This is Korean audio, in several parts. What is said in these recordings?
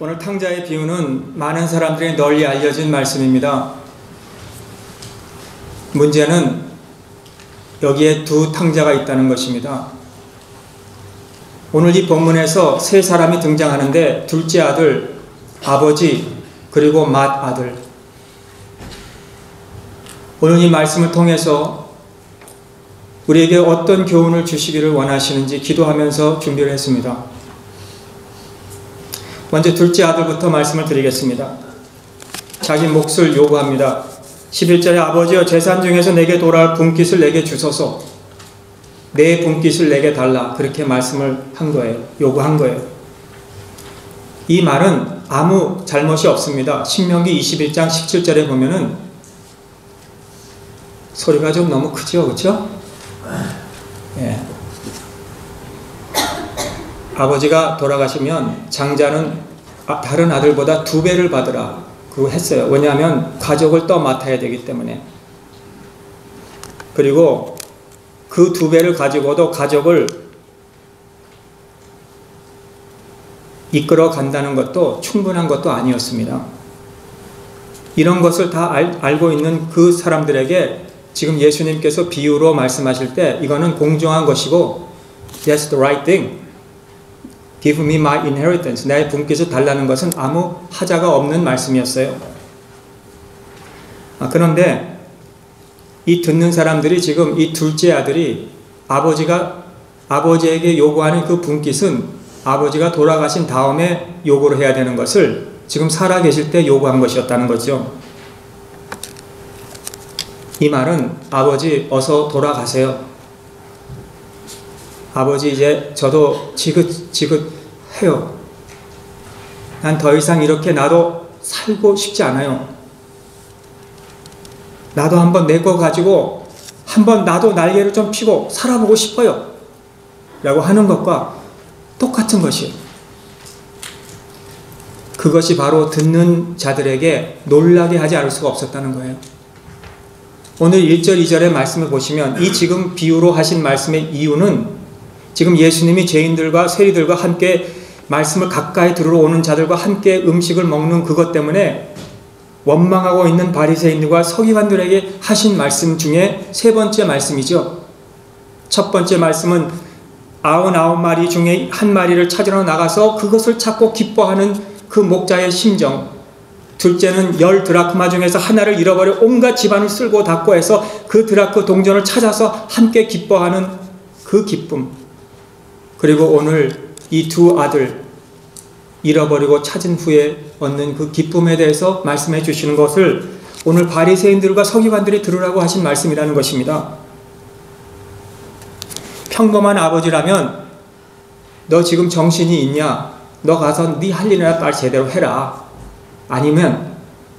오늘 탕자의 비유는 많은 사람들이 널리 알려진 말씀입니다. 문제는 여기에 두 탕자가 있다는 것입니다. 오늘 이 본문에서 세 사람이 등장하는데 둘째 아들, 아버지, 그리고 맏아들. 오늘 이 말씀을 통해서 우리에게 어떤 교훈을 주시기를 원하시는지 기도하면서 준비를 했습니다. 먼저 둘째 아들부터 말씀을 드리겠습니다. 자기 몫을 요구합니다. 11절에 아버지여 재산 중에서 내게 돌아올 분깃을 내게 주소서. 내 분깃을 내게 달라. 그렇게 말씀을 한 거예요. 요구한 거예요. 이 말은 아무 잘못이 없습니다. 신명기 21장 17절에 보면은 소리가 좀 너무 크죠? 그렇죠? 예. 아버지가 돌아가시면 장자는 다른 아들보다 2배를 받으라 그거 했어요. 왜냐하면 가족을 떠맡아야 되기 때문에. 그리고 그 2배를 가지고도 가족을 이끌어 간다는 것도 충분한 것도 아니었습니다. 이런 것을 다 알고 있는 그 사람들에게 지금 예수님께서 비유로 말씀하실 때 이거는 공정한 것이고 That's the right thing. Give me my inheritance. 내 분깃을 달라는 것은 아무 하자가 없는 말씀이었어요. 그런데 이 듣는 사람들이 지금 이 둘째 아들이 아버지에게 요구하는 그 분깃은 아버지가 돌아가신 다음에 요구를 해야 되는 것을 지금 살아계실 때 요구한 것이었다는 거죠. 이 말은 아버지 어서 돌아가세요. 아버지 이제 저도 지긋지긋해요. 난 더 이상 이렇게 나도 살고 싶지 않아요. 나도 한번 내 거 가지고 한번 나도 날개를 좀 펴고 살아보고 싶어요. 라고 하는 것과 똑같은 것이에요. 그것이 바로 듣는 자들에게 놀라게 하지 않을 수가 없었다는 거예요. 오늘 1절, 2절의 말씀을 보시면 이 지금 비유로 하신 말씀의 이유는 지금 예수님이 죄인들과 세리들과 함께 말씀을 가까이 들으러 오는 자들과 함께 음식을 먹는 그것 때문에 원망하고 있는 바리새인들과 서기관들에게 하신 말씀 중에 세 번째 말씀이죠. 첫 번째 말씀은 99마리 중에 한 마리를 찾으러 나가서 그것을 찾고 기뻐하는 그 목자의 심정. 둘째는 10 드라크마 중에서 하나를 잃어버려 온갖 집안을 쓸고 닦고 해서 그 드라크 동전을 찾아서 함께 기뻐하는 그 기쁨. 그리고 오늘 이 두 아들 잃어버리고 찾은 후에 얻는 그 기쁨에 대해서 말씀해 주시는 것을 오늘 바리새인들과 서기관들이 들으라고 하신 말씀이라는 것입니다. 평범한 아버지라면 너 지금 정신이 있냐? 너 가서 네 할 일이나 빨리 제대로 해라. 아니면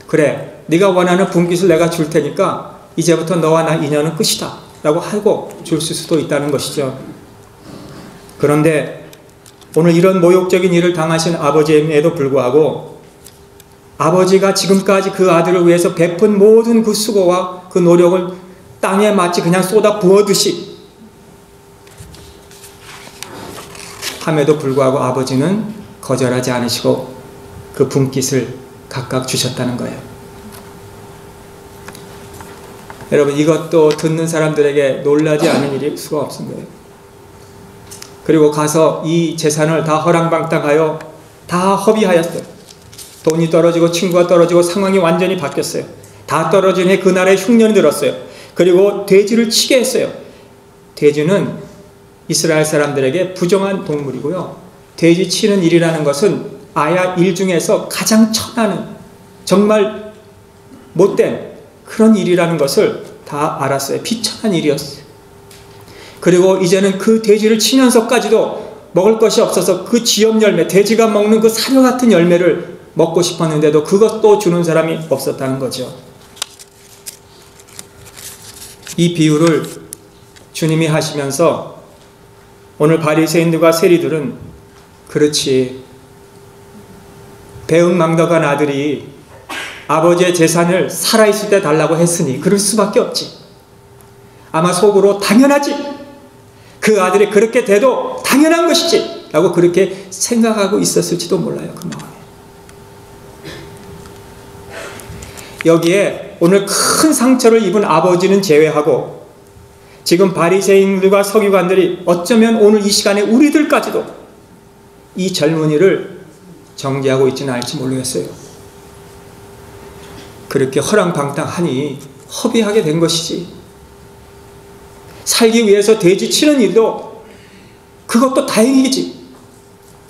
그래 네가 원하는 분깃을 내가 줄 테니까 이제부터 너와 나 인연은 끝이다 라고 하고 줄 수도 있다는 것이죠. 그런데 오늘 이런 모욕적인 일을 당하신 아버지임에도 불구하고 아버지가 지금까지 그 아들을 위해서 베푼 모든 그 수고와 그 노력을 땅에 마치 그냥 쏟아 부어듯이 함에도 불구하고 아버지는 거절하지 않으시고 그 분깃을 각각 주셨다는 거예요. 여러분 이것도 듣는 사람들에게 놀라지 않은 일일 수가 없는 거예요. 그리고 가서 이 재산을 다 허랑방탕하여 다 허비하였어요. 돈이 떨어지고 친구가 떨어지고 상황이 완전히 바뀌었어요. 다 떨어진 후에 그날에 흉년이 들었어요. 그리고 돼지를 치게 했어요. 돼지는 이스라엘 사람들에게 부정한 동물이고요. 돼지 치는 일이라는 것은 아야 일 중에서 가장 천하는 정말 못된 그런 일이라는 것을 다 알았어요. 비천한 일이었어요. 그리고 이제는 그 돼지를 치면서까지도 먹을 것이 없어서 그 지엽 열매, 돼지가 먹는 그 사료 같은 열매를 먹고 싶었는데도 그것도 주는 사람이 없었다는 거죠. 이 비유를 주님이 하시면서 오늘 바리새인들과 세리들은 그렇지 배은망덕한 아들이 아버지의 재산을 살아있을 때 달라고 했으니 그럴 수밖에 없지. 아마 속으로 당연하지. 그 아들이 그렇게 돼도 당연한 것이지 라고 그렇게 생각하고 있었을지도 몰라요. 그 마음에. 여기에 오늘 큰 상처를 입은 아버지는 제외하고 지금 바리새인들과 서기관들이 어쩌면 오늘 이 시간에 우리들까지도 이 젊은이를 정죄하고 있지는 않을지 모르겠어요. 그렇게 허랑방탕하니 허비하게 된 것이지. 살기 위해서 돼지 치는 일도 그것도 다행이지.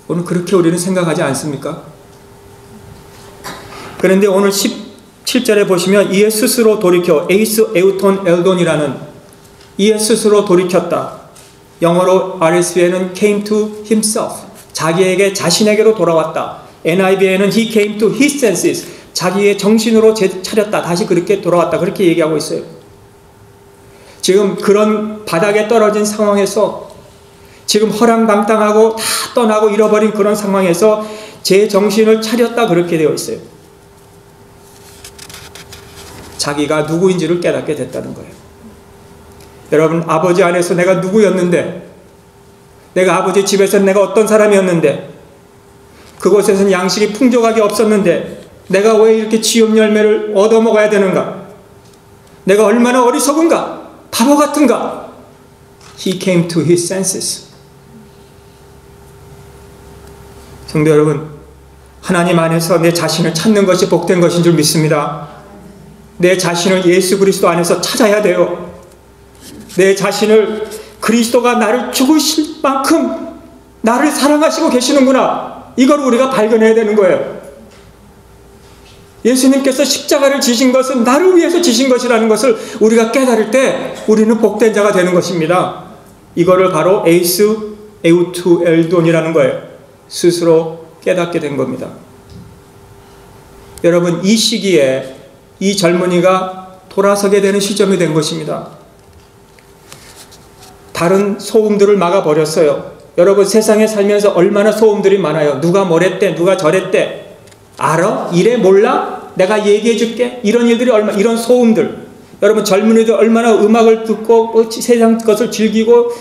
오늘 그렇게 우리는 생각하지 않습니까? 그런데 오늘 17절에 보시면 이에 스스로 돌이켜 에이스 에우톤 엘돈이라는 이에 스스로 돌이켰다. 영어로 RSV에는 came to himself. 자기에게 자신에게로 돌아왔다. NIV에는 he came to his senses. 자기의 정신으로 차렸다. 다시 그렇게 돌아왔다. 그렇게 얘기하고 있어요. 지금 그런 바닥에 떨어진 상황에서 지금 허랑방탕하고 다 떠나고 잃어버린 그런 상황에서 제 정신을 차렸다. 그렇게 되어 있어요. 자기가 누구인지를 깨닫게 됐다는 거예요. 여러분, 아버지 안에서 내가 누구였는데, 내가 아버지 집에서 내가 어떤 사람이었는데, 그곳에서는 양식이 풍족하게 없었는데 내가 왜 이렇게 지옥 열매를 얻어먹어야 되는가? 내가 얼마나 어리석은가? 바보 같은가? He came to his senses. 성도 여러분, 하나님 안에서 내 자신을 찾는 것이 복된 것인 줄 믿습니다. 내 자신을 예수 그리스도 안에서 찾아야 돼요. 내 자신을 그리스도가 나를 죽으실 만큼 나를 사랑하시고 계시는구나. 이걸 우리가 발견해야 되는 거예요. 예수님께서 십자가를 지신 것은 나를 위해서 지신 것이라는 것을 우리가 깨달을 때 우리는 복된 자가 되는 것입니다. 이거를 바로 에이스 에우투 엘돈이라는 거예요. 스스로 깨닫게 된 겁니다. 여러분, 이 시기에 이 젊은이가 돌아서게 되는 시점이 된 것입니다. 다른 소음들을 막아버렸어요. 여러분, 세상에 살면서 얼마나 소음들이 많아요. 누가 뭐랬대, 누가 저랬대. 알아? 이래? 몰라? 내가 얘기해 줄게. 이런 일들이 이런 소음들. 여러분, 젊은이들 얼마나 음악을 듣고 세상 것을 즐기고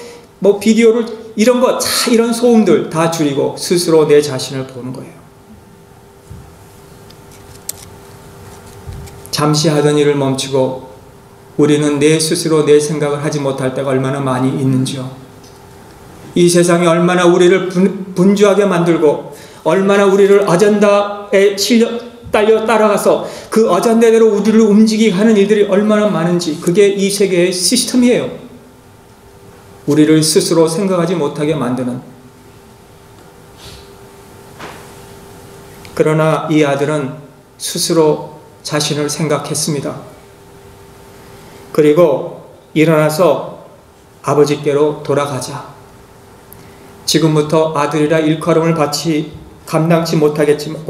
비디오를 이런 거, 이런 소음들 다 줄이고 스스로 내 자신을 보는 거예요. 잠시 하던 일을 멈추고 우리는 내 스스로 내 생각을 하지 못할 때가 얼마나 많이 있는지요. 이 세상이 얼마나 우리를 분주하게 만들고 얼마나 우리를 어젠다에 딸려 따라가서 그 어젠다대로 우리를 움직이게 하는 일들이 얼마나 많은지, 그게 이 세계의 시스템이에요. 우리를 스스로 생각하지 못하게 만드는. 그러나 이 아들은 스스로 자신을 생각했습니다. 그리고 일어나서 아버지께로 돌아가자. 지금부터 아들이라 일컬음을 받지 감당치 못하겠지만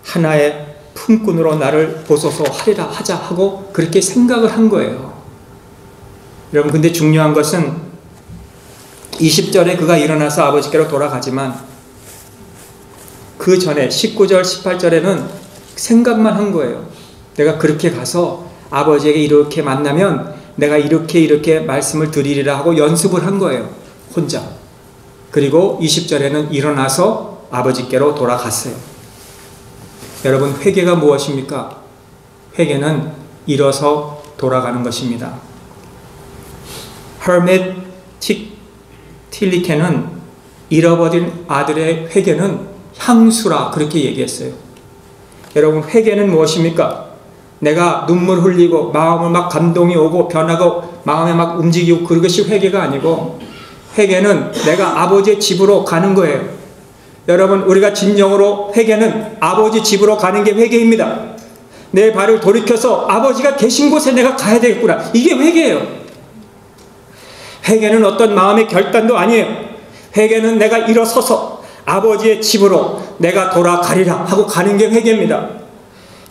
하나의 품꾼으로 나를 보소서 하리라 하자 하고 그렇게 생각을 한 거예요. 여러분, 근데 중요한 것은 20절에 그가 일어나서 아버지께로 돌아가지만 그 전에 19절 18절에는 생각만 한 거예요. 내가 그렇게 가서 아버지에게 이렇게 만나면 내가 이렇게 말씀을 드리리라 하고 연습을 한 거예요. 혼자. 그리고 20절에는 일어나서 아버지께로 돌아갔어요. 여러분, 회개가 무엇입니까? 회개는 일어서 돌아가는 것입니다. 헤르메 틸리케는 잃어버린 아들의 회개는 향수라 그렇게 얘기했어요. 여러분, 회개는 무엇입니까? 내가 눈물 흘리고 마음을 막 감동이 오고 변하고 마음에 막 움직이고 그것이 회개가 아니고, 회개는 내가 아버지의 집으로 가는 거예요. 여러분, 우리가 진정으로 회개는 아버지 집으로 가는 게 회개입니다. 내 발을 돌이켜서 아버지가 계신 곳에 내가 가야 되겠구나. 이게 회개예요. 회개는 어떤 마음의 결단도 아니에요. 회개는 내가 일어서서 아버지의 집으로 내가 돌아가리라 하고 가는 게 회개입니다.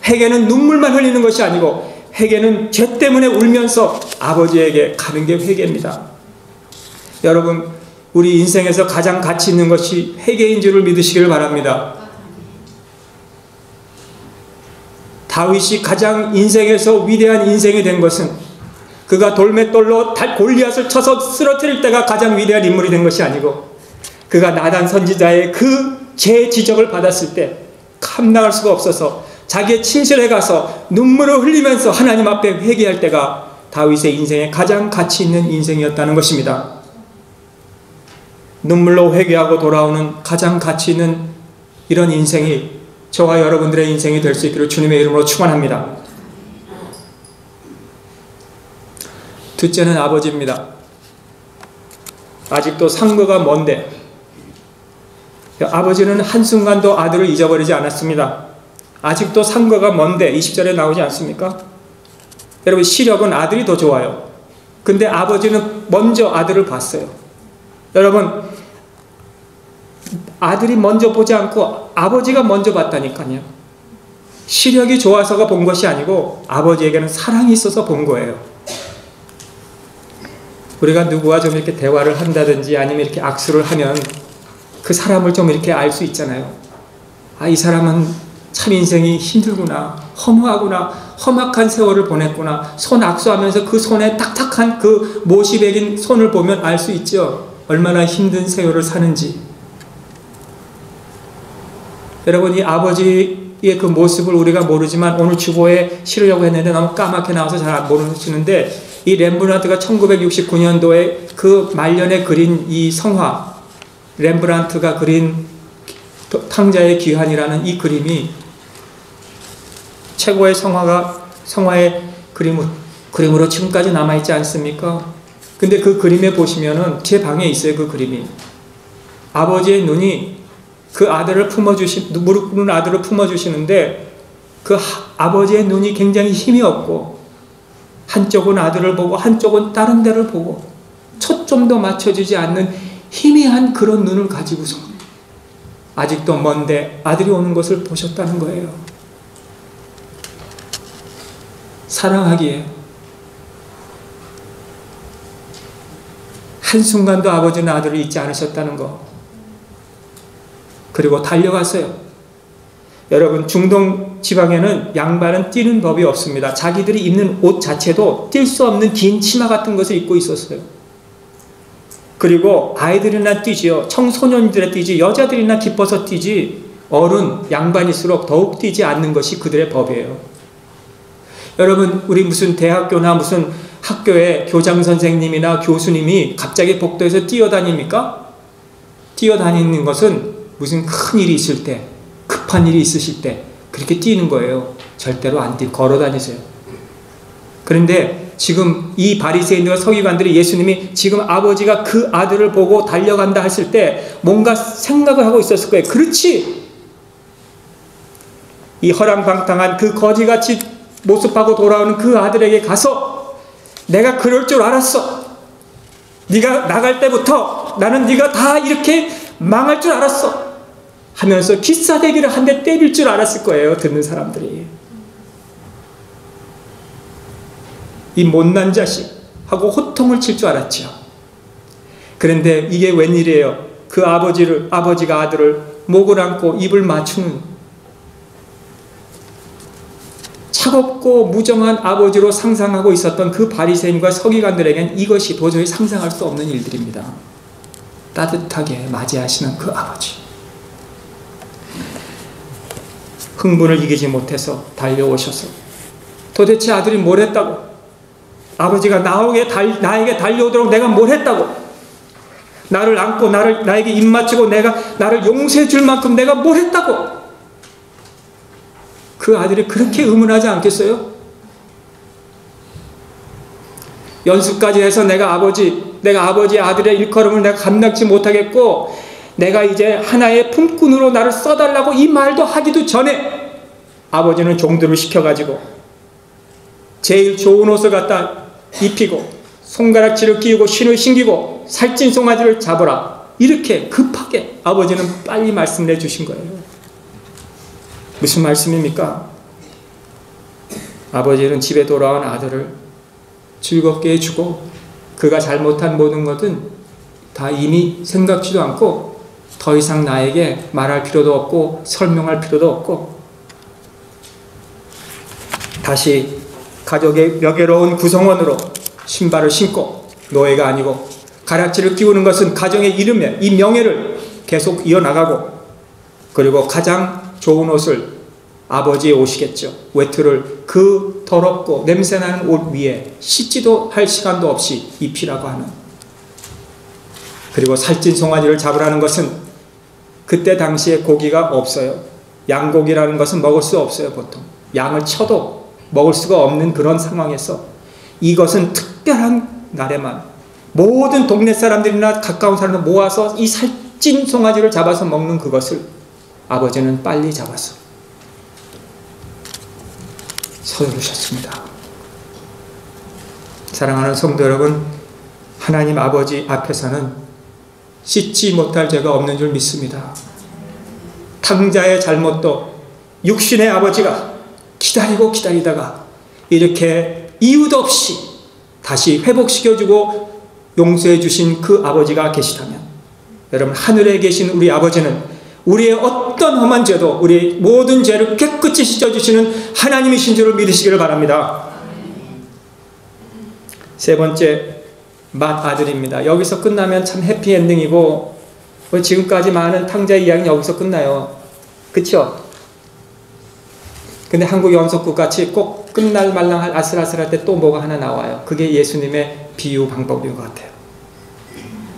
회개는 눈물만 흘리는 것이 아니고 회개는 죄 때문에 울면서 아버지에게 가는 게 회개입니다. 여러분, 우리 인생에서 가장 가치 있는 것이 회개인 줄을 믿으시길 바랍니다. 다윗이 가장 인생에서 위대한 인생이 된 것은 그가 돌맷돌로 골리앗을 쳐서 쓰러뜨릴 때가 가장 위대한 인물이 된 것이 아니고, 그가 나단 선지자의 그 죄 지적을 받았을 때 감당할 수가 없어서 자기의 침실에 가서 눈물을 흘리면서 하나님 앞에 회개할 때가 다윗의 인생에 가장 가치 있는 인생이었다는 것입니다. 눈물로 회개하고 돌아오는 가장 가치 있는 이런 인생이 저와 여러분들의 인생이 될 수 있기를 주님의 이름으로 축원합니다. 둘째는 아버지입니다. 아직도 상거가 먼데 아버지는 한순간도 아들을 잊어버리지 않았습니다. 아직도 상거가 먼데 20절에 나오지 않습니까? 여러분, 시력은 아들이 더 좋아요. 근데 아버지는 먼저 아들을 봤어요. 여러분, 아들이 먼저 보지 않고 아버지가 먼저 봤다니까요. 시력이 좋아서가 본 것이 아니고 아버지에게는 사랑이 있어서 본 거예요. 우리가 누구와 좀 이렇게 대화를 한다든지 아니면 이렇게 악수를 하면 그 사람을 좀 이렇게 알 수 있잖아요. 아, 이 사람은 참 인생이 힘들구나, 허무하구나, 험악한 세월을 보냈구나. 손 악수하면서 그 손에 딱딱한 그 못이 베긴 손을 보면 알 수 있죠. 얼마나 힘든 세월을 사는지. 여러분, 이 아버지의 그 모습을 우리가 모르지만 오늘 주보에 실으려고 했는데 너무 까맣게 나와서 잘 모르시는데, 이 렘브란트가 1969년도에 그 말년에 그린 이 성화, 렘브란트가 그린 탕자의 귀환이라는 이 그림이 최고의 성화의 그림으로 지금까지 남아있지 않습니까? 근데 그 그림에 보시면은 제 방에 있어요. 그 그림이. 아버지의 눈이 그 아들을 무릎 꿇는 아들을 품어주시는데 그 아버지의 눈이 굉장히 힘이 없고 한쪽은 아들을 보고 한쪽은 다른 데를 보고 초점도 맞춰지지 않는 희미한 그런 눈을 가지고서 아직도 먼데 아들이 오는 것을 보셨다는 거예요. 사랑하기에 한순간도 아버지는 아들을 잊지 않으셨다는 거. 그리고 달려갔어요. 여러분, 중동 지방에는 양반은 뛰는 법이 없습니다. 자기들이 입는 옷 자체도 뛸 수 없는 긴 치마 같은 것을 입고 있었어요. 그리고 아이들이나 뛰지요. 청소년들이 뛰지, 여자들이나 기뻐서 뛰지, 어른, 양반일수록 더욱 뛰지 않는 것이 그들의 법이에요. 여러분, 우리 무슨 대학교나 무슨 학교에 교장 선생님이나 교수님이 갑자기 복도에서 뛰어다닙니까? 뛰어다니는 것은 무슨 큰 일이 있을 때, 급한 일이 있으실 때 그렇게 뛰는 거예요. 절대로 안 뛰고 걸어 다니세요. 그런데 지금 이 바리새인들과 서기관들이 예수님이 지금 아버지가 그 아들을 보고 달려간다 했을 때 뭔가 생각을 하고 있었을 거예요. 그렇지! 이 허랑방탕한 그 거지같이 모습하고 돌아오는 그 아들에게 가서 내가 그럴 줄 알았어. 네가 나갈 때부터 나는 네가 다 이렇게 망할 줄 알았어 하면서 기싸대기를 한 대 때릴 줄 알았을 거예요. 듣는 사람들이. 이 못난 자식 하고 호통을 칠 줄 알았죠. 그런데 이게 웬일이에요? 그 아버지가 아들을 목을 안고 입을 맞추는 차갑고 무정한 아버지로 상상하고 있었던 그 바리새인과 서기관들에겐 이것이 도저히 상상할 수 없는 일들입니다. 따뜻하게 맞이하시는 그 아버지. 흥분을 이기지 못해서 달려오셔서 도대체 아들이 뭘 했다고? 아버지가 나에게 달려오도록 내가 뭘 했다고? 나를 안고 나에게 입 맞추고 나를 용서해 줄 만큼 내가 뭘 했다고? 그 아들이 그렇게 의문하지 않겠어요? 연수까지 해서 내가 아버지의 아들의 일컬음을 내가 감당치 못하겠고 내가 이제 하나의 품꾼으로 나를 써달라고 이 말도 하기도 전에 아버지는 종들을 시켜가지고 제일 좋은 옷을 갖다 입히고 손가락질을 끼우고 신을 신기고 살찐 송아지를 잡으라. 이렇게 급하게 아버지는 빨리 말씀을 해주신 거예요. 무슨 말씀입니까? 아버지는 집에 돌아온 아들을 즐겁게 해주고 그가 잘못한 모든 것은 다 이미 생각지도 않고 더 이상 나에게 말할 필요도 없고 설명할 필요도 없고 다시 가족의 명예로운 구성원으로 신발을 신고 노예가 아니고 가락지를 끼우는 것은 가정의 이름에 이 명예를 계속 이어나가고 그리고 가장 좋은 옷을 아버지의 옷이겠죠. 외투를 그 더럽고 냄새나는 옷 위에 씻지도 할 시간도 없이 입히라고 하는. 그리고 살찐 송아지를 잡으라는 것은 그때 당시에 고기가 없어요. 양고기라는 것은 먹을 수 없어요. 보통 양을 쳐도 먹을 수가 없는 그런 상황에서 이것은 특별한 날에만 모든 동네 사람들이나 가까운 사람들 모아서 이 살찐 송아지를 잡아서 먹는 그것을 아버지는 빨리 잡아서 서두르셨습니다. 사랑하는 성도 여러분, 하나님 아버지 앞에서는 씻지 못할 죄가 없는 줄 믿습니다. 탕자의 잘못도 육신의 아버지가 기다리다가 이렇게 이유도 없이 다시 회복시켜주고 용서해 주신 그 아버지가 계시다면, 여러분, 하늘에 계신 우리 아버지는 우리의 어떤 험한 죄도 우리의 모든 죄를 깨끗이 씻어주시는 하나님이신 줄을 믿으시기를 바랍니다. 세 번째, 맏아들입니다. 여기서 끝나면 참 해피엔딩이고 지금까지 많은 탕자의 이야기는 여기서 끝나요. 그쵸? 근데 한국 연속극 같이 꼭 끝날 말랑할 아슬아슬할 때 또 뭐가 하나 나와요. 그게 예수님의 비유 방법인 것 같아요.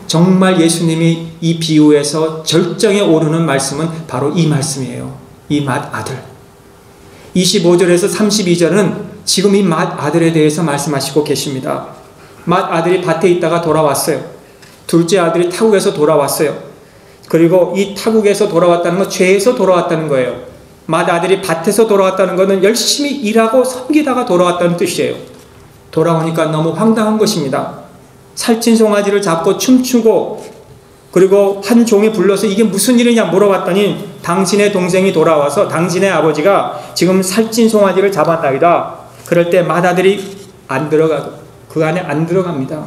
정말 예수님이 이 비유에서 절정에 오르는 말씀은 바로 이 말씀이에요. 이 맏아들. 25절에서 32절은 지금 이 맏아들에 대해서 말씀하시고 계십니다. 맏아들이 밭에 있다가 돌아왔어요. 둘째 아들이 타국에서 돌아왔어요. 그리고 이 타국에서 돌아왔다는 건 죄에서 돌아왔다는 거예요. 맏아들이 밭에서 돌아왔다는 것은 열심히 일하고 섬기다가 돌아왔다는 뜻이에요. 돌아오니까 너무 황당한 것입니다. 살찐 송아지를 잡고 춤추고, 그리고 한 종이 불러서 이게 무슨 일이냐 물어봤더니 당신의 동생이 돌아와서 당신의 아버지가 지금 살찐 송아지를 잡았나이다. 그럴 때 맏아들이 안 들어가고 그 안에 안 들어갑니다.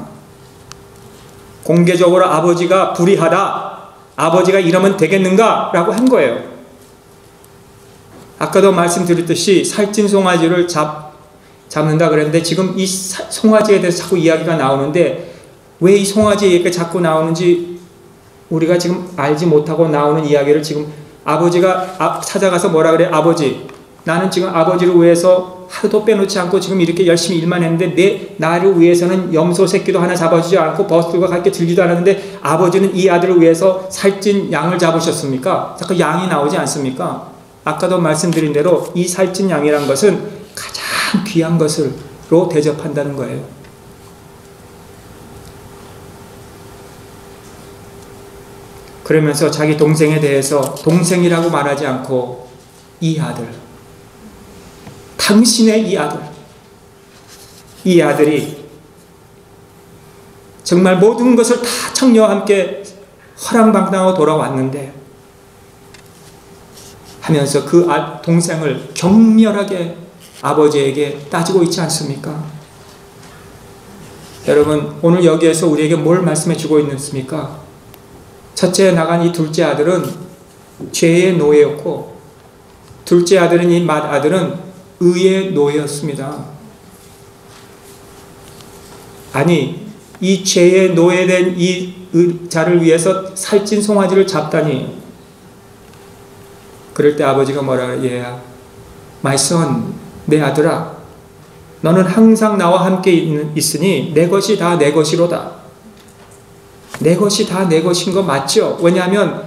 공개적으로 아버지가 불의하다, 아버지가 이러면 되겠는가 라고 한 거예요. 아까도 말씀드렸듯이 살찐 송아지를 잡는다 그랬는데 지금 이 송아지에 대해서 자꾸 이야기가 나오는데 왜 이 송아지 얘기가 자꾸 나오는지 우리가 지금 알지 못하고 나오는 이야기를 지금 아버지가 찾아가서 뭐라 그래? 아버지, 나는 지금 아버지를 위해서 하루도 빼놓지 않고 지금 이렇게 열심히 일만 했는데 나를 위해서는 염소 새끼도 하나 잡아주지 않고 버스들과 함께 들지도 않았는데 아버지는 이 아들을 위해서 살찐 양을 잡으셨습니까? 자꾸 양이 나오지 않습니까? 아까도 말씀드린 대로 이 살찐 양이란 것은 가장 귀한 것으로 대접한다는 거예요. 그러면서 자기 동생에 대해서 동생이라고 말하지 않고 이 아들, 당신의 이 아들, 이 아들이 정말 모든 것을 다 청녀와 함께 허랑방탕하고 돌아왔는데 하면서 그 동생을 격렬하게 아버지에게 따지고 있지 않습니까? 여러분, 오늘 여기에서 우리에게 뭘 말씀해 주고 있습니까? 첫째 나간 이 둘째 아들은 죄의 노예였고, 둘째 아들은 이 맏아들은 의의 노예였습니다. 아니, 이 죄의 노예된 이 자를 위해서 살찐 송아지를 잡다니. 그럴 때 아버지가 뭐라 그래요? 얘야, my son, 내 아들아, 너는 항상 나와 함께 있으니 내 것이 다 내 것이로다. 내 것이 다 내 것인 거 맞죠? 왜냐하면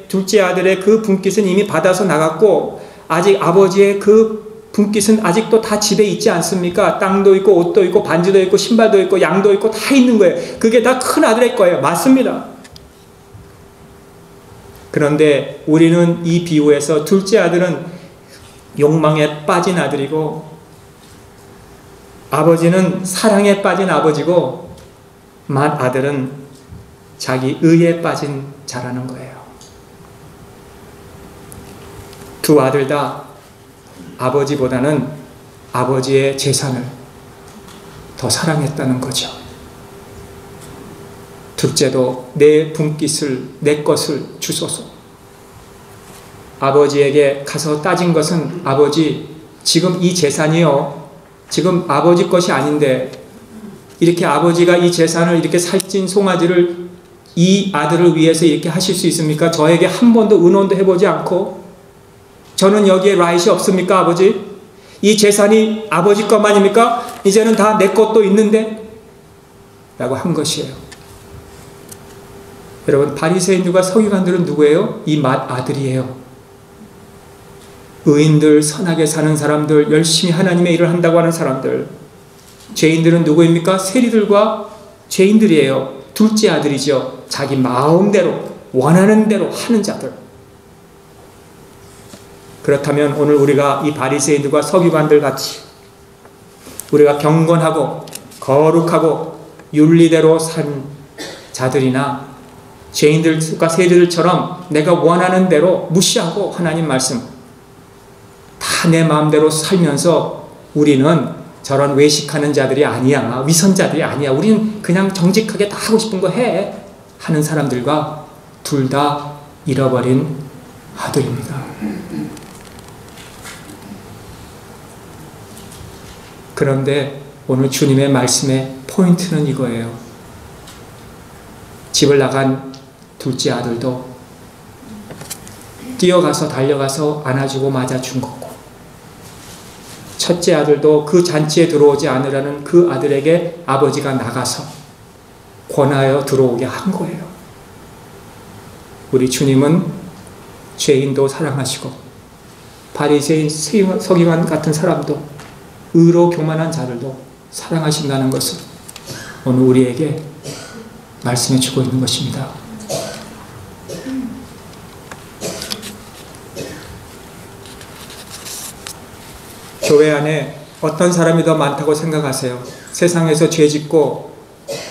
둘째 아들의 그 분깃은 이미 받아서 나갔고 아직 아버지의 그 분깃은 아직도 다 집에 있지 않습니까? 땅도 있고 옷도 있고 반지도 있고 신발도 있고 양도 있고 다 있는 거예요. 그게 다 큰 아들의 거예요. 맞습니다. 그런데 우리는 이 비유에서 둘째 아들은 욕망에 빠진 아들이고 아버지는 사랑에 빠진 아버지고 맏아들은 자기 의에 빠진 자라는 거예요. 두 아들 다 아버지보다는 아버지의 재산을 더 사랑했다는 거죠. 둘째도 내 분깃을, 내 것을 주소서. 아버지에게 가서 따진 것은 아버지, 지금 이 재산이요, 지금 아버지 것이 아닌데 이렇게 아버지가 이 재산을 이렇게 살찐 송아지를 이 아들을 위해서 이렇게 하실 수 있습니까? 저에게 한 번도 의논도 해보지 않고 저는 여기에 라이트 없습니까, 아버지? 이 재산이 아버지 것만입니까? 이제는 다 내 것도 있는데? 라고 한 것이에요. 여러분, 바리새인들과 서기관들은 누구예요? 이 맏아들이에요. 의인들, 선하게 사는 사람들, 열심히 하나님의 일을 한다고 하는 사람들. 죄인들은 누구입니까? 세리들과 죄인들이에요. 둘째 아들이죠. 자기 마음대로, 원하는 대로 하는 자들. 그렇다면 오늘 우리가 이 바리새인들과 서기관들 같이 우리가 경건하고 거룩하고 윤리대로 산 자들이나 죄인들과 세리들처럼 내가 원하는 대로 무시하고 하나님 말씀 다 내 마음대로 살면서 우리는 저런 외식하는 자들이 아니야, 위선자들이 아니야, 우리는 그냥 정직하게 다 하고 싶은 거 해 하는 사람들과 둘 다 잃어버린 아들입니다. 그런데 오늘 주님의 말씀의 포인트는 이거예요. 집을 나간 둘째 아들도 뛰어가서 달려가서 안아주고 맞아준 거고, 첫째 아들도 그 잔치에 들어오지 않으라는 그 아들에게 아버지가 나가서 권하여 들어오게 한 거예요. 우리 주님은 죄인도 사랑하시고 바리새인, 서기관 같은 사람도 의로 교만한 자들도 사랑하신다는 것을 오늘 우리에게 말씀해 주고 있는 것입니다. 교회 안에 어떤 사람이 더 많다고 생각하세요? 세상에서 죄짓고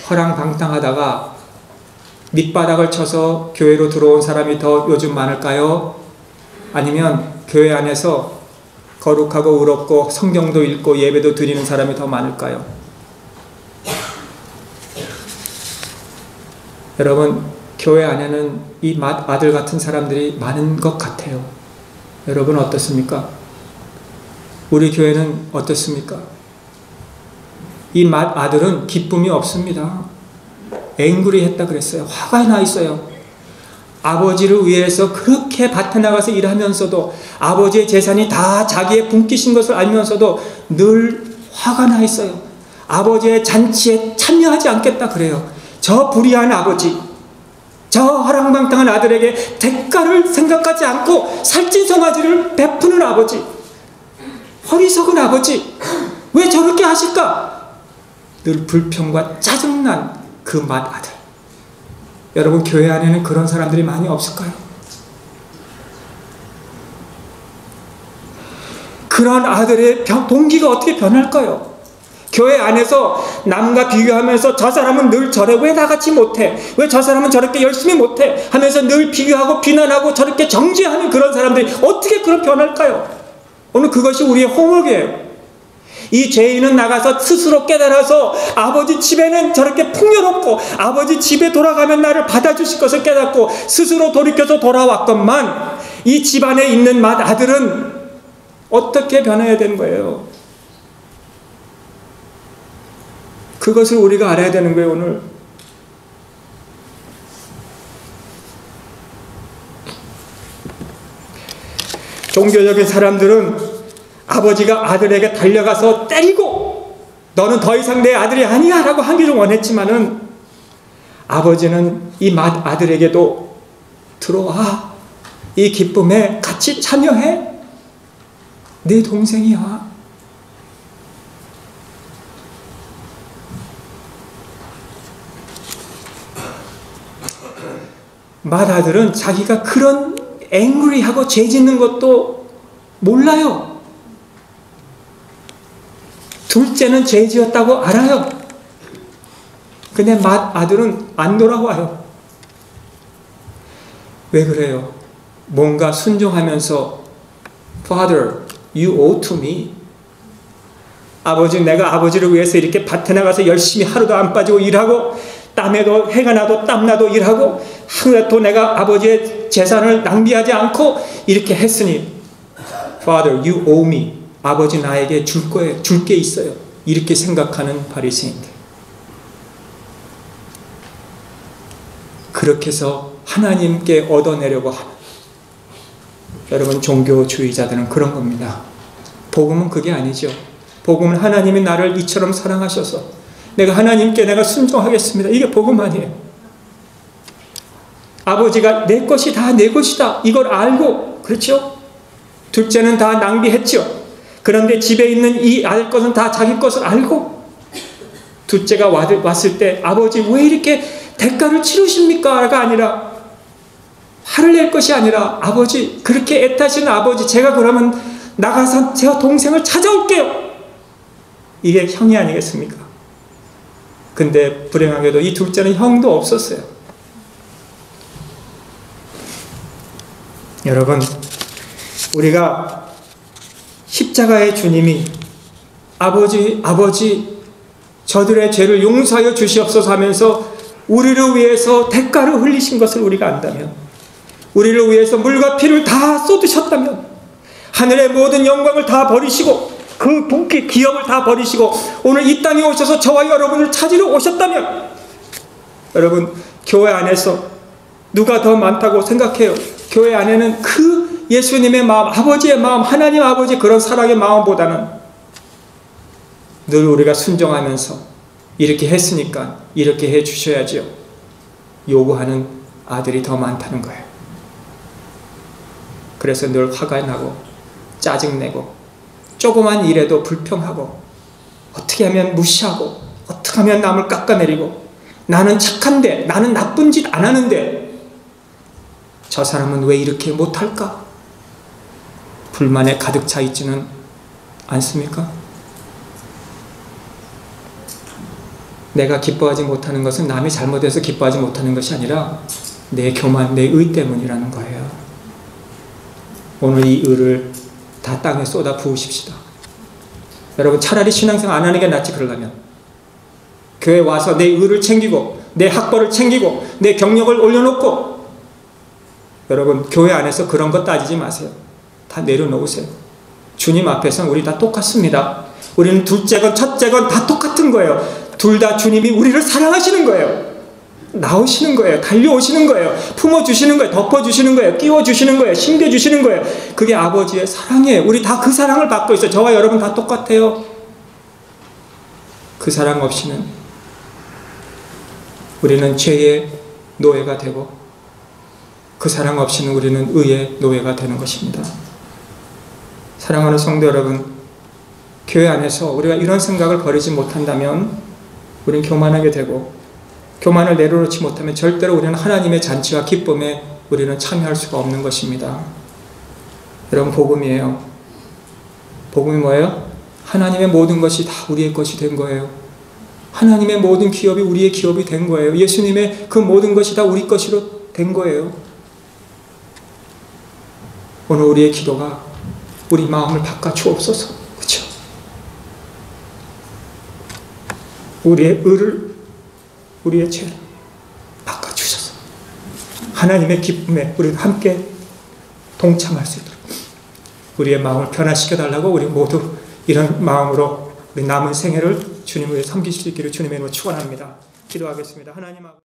허랑방탕하다가 밑바닥을 쳐서 교회로 들어온 사람이 더 요즘 많을까요? 아니면 교회 안에서 거룩하고 의롭고 성경도 읽고 예배도 드리는 사람이 더 많을까요? 여러분, 교회 안에는 이 맏아들 같은 사람들이 많은 것 같아요. 여러분 어떻습니까? 우리 교회는 어떻습니까? 이 맏아들은 기쁨이 없습니다. 앵그리 했다 그랬어요. 화가 나 있어요. 아버지를 위해서 그렇게 밭에 나가서 일하면서도 아버지의 재산이 다 자기의 분깃인 것을 알면서도 늘 화가 나 있어요. 아버지의 잔치에 참여하지 않겠다 그래요. 저 불의한 아버지, 저 허랑방탕한 아들에게 대가를 생각하지 않고 살찐 송아지를 베푸는 아버지, 어리석은 아버지, 왜 저렇게 하실까? 늘 불평과 짜증난 그 맏아들. 여러분, 교회 안에는 그런 사람들이 많이 없을까요? 그런 아들의 동기가 어떻게 변할까요? 교회 안에서 남과 비교하면서 저 사람은 늘 저래, 왜 나같이 못해? 왜 저 사람은 저렇게 열심히 못해? 하면서 늘 비교하고 비난하고 저렇게 정죄하는 그런 사람들이 어떻게 그런 변할까요? 오늘 그것이 우리의 호목이에요. 이 죄인은 나가서 스스로 깨달아서 아버지 집에는 저렇게 풍요롭고 아버지 집에 돌아가면 나를 받아주실 것을 깨닫고 스스로 돌이켜서 돌아왔건만 이 집안에 있는 맏아들은 어떻게 변해야 되는 거예요? 그것을 우리가 알아야 되는 거예요, 오늘. 종교적인 사람들은 아버지가 아들에게 달려가서 때리고 너는 더 이상 내 아들이 아니야 라고 하기를 원했지만은 아버지는 이 맏아들에게도 들어와, 이 기쁨에 같이 참여해, 내 동생이야. 맏아들은 자기가 그런 앵그리하고 죄 짓는 것도 몰라요. 둘째는 죄 지었다고 알아요. 근데 맏아들은 안 돌아와요. 왜 그래요? 뭔가 순종하면서 Father, you owe to me. 아버지, 내가 아버지를 위해서 이렇게 밭에 나가서 열심히 하루도 안 빠지고 일하고 땀에도 해가 나도 땀나도 일하고 하루도 내가 아버지의 재산을 낭비하지 않고 이렇게 했으니 Father, you owe me. 아버지 나에게 줄 게 있어요. 이렇게 생각하는 바리새인들. 그렇게 해서 하나님께 얻어내려고 하는 여러분, 종교주의자들은 그런 겁니다. 복음은 그게 아니죠. 복음은 하나님이 나를 이처럼 사랑하셔서 내가 하나님께 내가 순종하겠습니다. 이게 복음 아니에요. 아버지가 내 것이 다 내 것이다. 이걸 알고, 그렇죠? 둘째는 다 낭비했죠. 그런데 집에 있는 이 알 것은 다 자기 것을 알고, 둘째가 왔을 때 아버지 왜 이렇게 대가를 치르십니까?가 아니라, 화를 낼 것이 아니라, 아버지 그렇게 애타시는 아버지, 제가 그러면 나가서 제 동생을 찾아올게요. 이게 형이 아니겠습니까? 근데 불행하게도 이 둘째는 형도 없었어요. 여러분, 우리가 십자가의 주님이 아버지 저들의 죄를 용서하여 주시옵소서 하면서 우리를 위해서 대가를 흘리신 것을 우리가 안다면, 우리를 위해서 물과 피를 다 쏟으셨다면, 하늘의 모든 영광을 다 버리시고 그 분기 기업을 다 버리시고 오늘 이 땅에 오셔서 저와 여러분을 찾으러 오셨다면, 여러분, 교회 안에서 누가 더 많다고 생각해요? 교회 안에는 그 예수님의 마음, 아버지의 마음, 하나님 아버지 그런 사랑의 마음보다는 늘 우리가 순종하면서 이렇게 했으니까 이렇게 해 주셔야지요, 요구하는 아들이 더 많다는 거예요. 그래서 늘 화가 나고 짜증내고 조그만 일에도 불평하고 어떻게 하면 무시하고 어떻게 하면 남을 깎아내리고, 나는 착한데, 나는 나쁜 짓 안 하는데 저 사람은 왜 이렇게 못할까? 불만에 가득 차 있지는 않습니까? 내가 기뻐하지 못하는 것은 남이 잘못해서 기뻐하지 못하는 것이 아니라 내 교만, 내 의 때문이라는 거예요. 오늘 이 의를 다 땅에 쏟아 부으십시다. 여러분, 차라리 신앙생활 안 하는 게 낫지. 그러려면 교회 와서 내 의를 챙기고 내 학벌을 챙기고 내 경력을 올려놓고, 여러분, 교회 안에서 그런 거 따지지 마세요. 다 내려놓으세요. 주님 앞에서는 우리 다 똑같습니다. 우리는 둘째건 첫째건 다 똑같은 거예요. 둘 다 주님이 우리를 사랑하시는 거예요. 나오시는 거예요. 달려오시는 거예요. 품어주시는 거예요. 덮어주시는 거예요. 끼워주시는 거예요. 심겨주시는 거예요. 그게 아버지의 사랑이에요. 우리 다 그 사랑을 받고 있어요. 저와 여러분 다 똑같아요. 그 사랑 없이는 우리는 죄의 노예가 되고, 그 사랑 없이는 우리는 의의 노예가 되는 것입니다. 사랑하는 성도 여러분, 교회 안에서 우리가 이런 생각을 버리지 못한다면 우리는 교만하게 되고, 교만을 내려놓지 못하면 절대로 우리는 하나님의 잔치와 기쁨에 우리는 참여할 수가 없는 것입니다. 여러분, 복음이에요. 복음이 뭐예요? 하나님의 모든 것이 다 우리의 것이 된 거예요. 하나님의 모든 기업이 우리의 기업이 된 거예요. 예수님의 그 모든 것이 다 우리 것으로 된 거예요. 오늘 우리의 기도가 우리 마음을 바꿔주옵소서. 그렇죠? 우리의 의를, 우리의 죄를 바꿔주셔서 하나님의 기쁨에 우리가 함께 동참할 수 있도록 우리의 마음을 변화시켜달라고, 우리 모두 이런 마음으로 우리 남은 생애를 주님을 섬길 수 있기를 주님의 이름으로 축원합니다. 기도하겠습니다. 하나님 아버지.